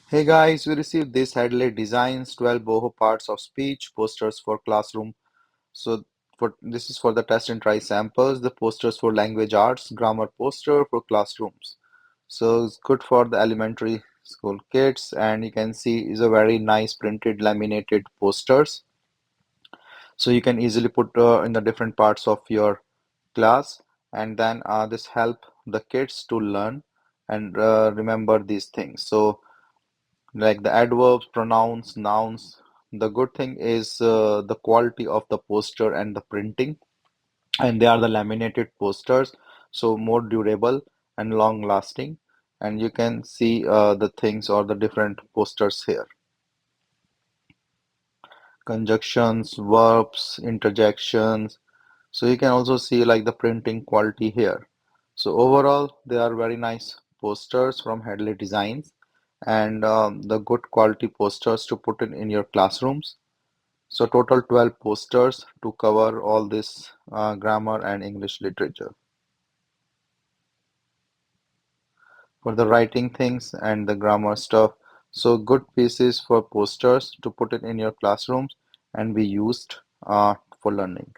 Hey guys, we received this Hadley Designs 12 Boho parts of speech posters for classroom. So for this is for the test and try samples, the posters for language arts, grammar poster for classrooms. So it's good for the elementary school kids, and you can see is a very nice printed laminated posters. So you can easily put in the different parts of your class, and then this help the kids to learn and remember these things. So like the adverbs, pronouns, nouns. The good thing is the quality of the poster and the printing, and they are the laminated posters, so more durable and long lasting. And you can see the things or the different posters here: conjunctions, verbs, interjections. So you can also see like the printing quality here. So overall, they are very nice posters from Hadley Designs, and the good quality posters to put in your classrooms. So total 12 posters to cover all this grammar and English literature for the writing things and the grammar stuff. So good pieces for posters to put it in your classrooms and be used for learning.